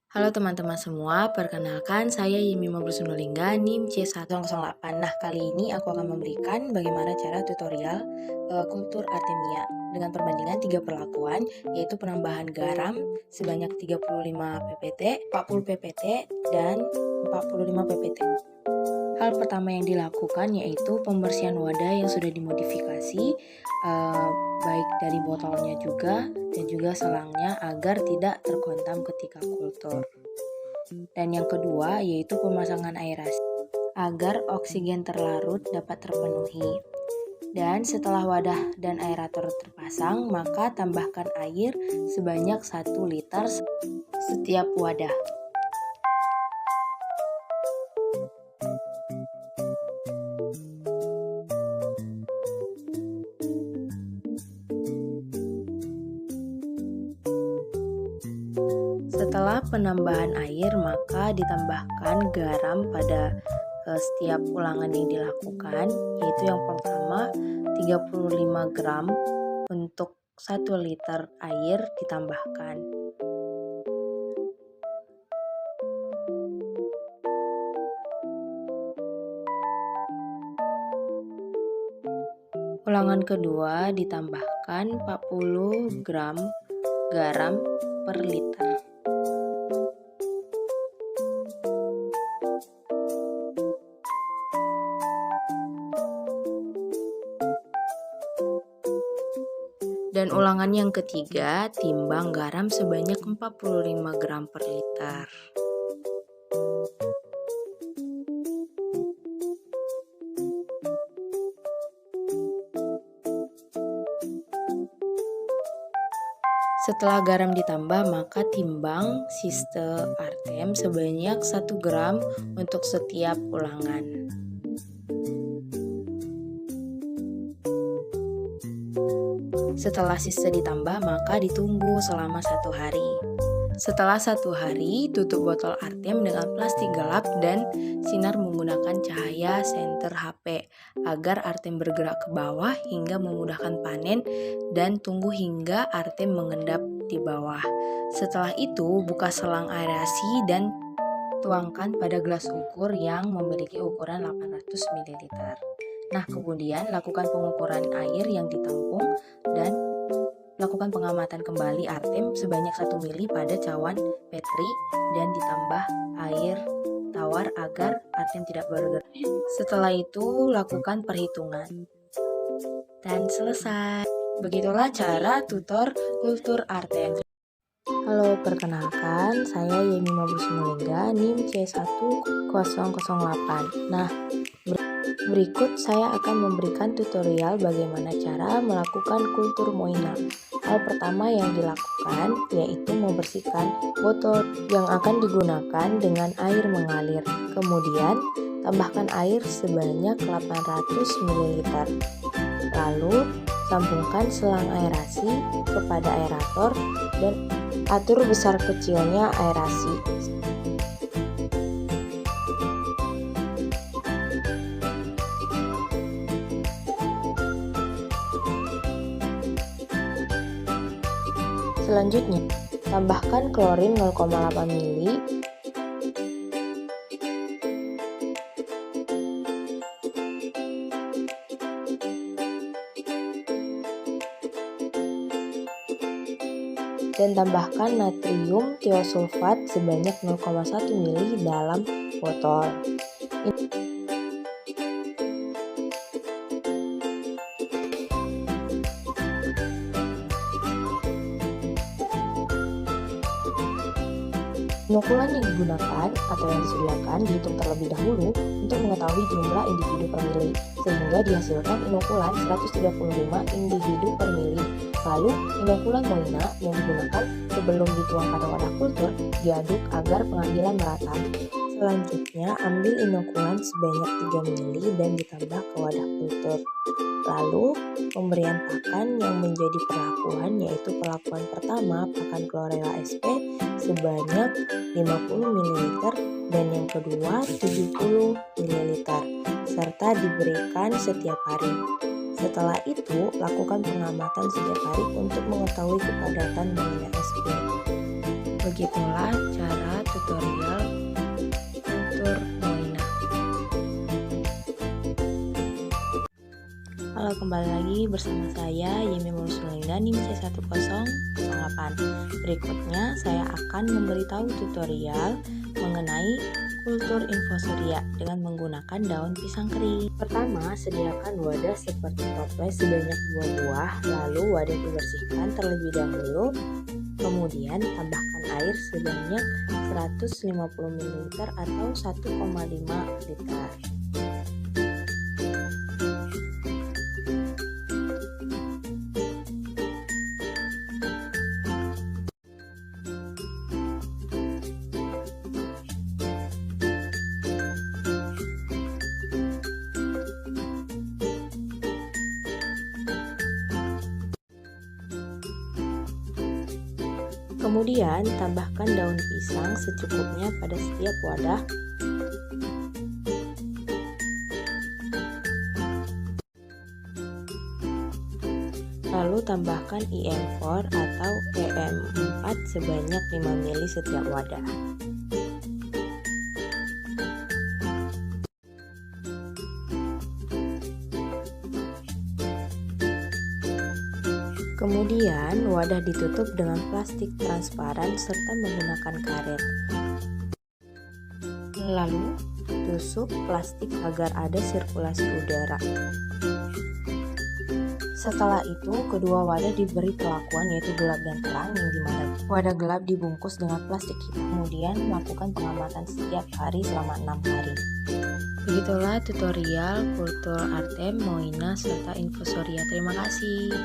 Halo teman-teman semua, perkenalkan saya Yemi Mabrusnulingga NIM C108. Nah, kali ini aku akan memberikan bagaimana cara tutorial kultur artemia dengan perbandingan 3 perlakuan, yaitu penambahan garam sebanyak 35 ppt, 40 ppt, dan 45 ppt. Hal pertama yang dilakukan yaitu pembersihan wadah yang sudah dimodifikasi, baik dari botolnya juga dan juga selangnya agar tidak terkontam ketika kultur. Dan yang kedua yaitu pemasangan aerasi agar oksigen terlarut dapat terpenuhi. Dan setelah wadah dan aerator terpasang, maka tambahkan air sebanyak 1 liter setiap wadah. Setelah penambahan air, maka ditambahkan garam pada setiap ulangan yang dilakukan, yaitu yang pertama 35 gram untuk 1 liter air ditambahkan. Ulangan kedua ditambahkan 40 gram garam per liter. Dan ulangan yang ketiga, timbang garam sebanyak 45 gram per liter. Setelah garam ditambah, maka timbang siste artem sebanyak 1 gram untuk setiap ulangan. Setelah sisa ditambah, maka ditunggu selama 1 hari. Setelah 1 hari, tutup botol artem dengan plastik gelap dan sinar menggunakan cahaya senter HP agar artem bergerak ke bawah hingga memudahkan panen, dan tunggu hingga artem mengendap di bawah. Setelah itu, buka selang aerasi dan tuangkan pada gelas ukur yang memiliki ukuran 800 ml. Nah, kemudian lakukan pengukuran air yang ditampung dan lakukan pengamatan kembali artem sebanyak 1 ml pada cawan petri dan ditambah air tawar agar artem tidak bergerak. Setelah itu, lakukan perhitungan. Dan selesai. Begitulah cara tutor kultur artem. Halo, perkenalkan saya Yemi Mabrusnulingga NIM C10008. Nah, berikut saya akan memberikan tutorial bagaimana cara melakukan kultur moina. Hal pertama yang dilakukan yaitu membersihkan botol yang akan digunakan dengan air mengalir. Kemudian, tambahkan air sebanyak 800 ml. Lalu, sambungkan selang aerasi kepada aerator dan atur besar kecilnya aerasi. Selanjutnya, tambahkan klorin 0,8 ml dan tambahkan natrium tiosulfat sebanyak 0,1 ml dalam botol. Inokulan yang digunakan atau yang disediakan dihitung terlebih dahulu untuk mengetahui jumlah individu per mili, sehingga dihasilkan inokulan 135 individu per mili. Lalu, inokulan moina yang digunakan sebelum dituang pada wadah kultur diaduk agar pengambilan merata. Selanjutnya, ambil inokulan sebanyak 3 mili dan ditambah ke wadah kultur. Lalu, pemberian pakan yang menjadi perlakuan yaitu perlakuan pertama pakan chlorella sp sebanyak 50 ml dan yang kedua 70 ml serta diberikan setiap hari. Setelah itu, lakukan pengamatan setiap hari untuk mengetahui kepadatan moina sp. Begitulah cara tutorial kultur Moina. Halo, kembali lagi bersama saya Yemi Mulusulinda NIM C1008. Berikutnya saya akan memberitahu tutorial mengenai kultur infusoria dengan menggunakan daun pisang kering. Pertama, sediakan wadah seperti toples sebanyak 2 buah, lalu wadah dibersihkan terlebih dahulu. Kemudian tambahkan air sebanyak 150 ml atau 1,5 liter. Kemudian tambahkan daun pisang secukupnya pada setiap wadah. Lalu tambahkan IM4 atau EM4 sebanyak 5 ml setiap wadah. Kemudian wadah ditutup dengan plastik transparan serta menggunakan karet. Lalu tusuk plastik agar ada sirkulasi udara. Setelah itu, kedua wadah diberi perlakuan yaitu gelap dan terang, yang dimana wadah gelap dibungkus dengan plastik hitam. Kemudian melakukan pengamatan setiap hari selama 6 hari. Begitulah tutorial kultur Artem, Moina, serta infusoria. Terima kasih.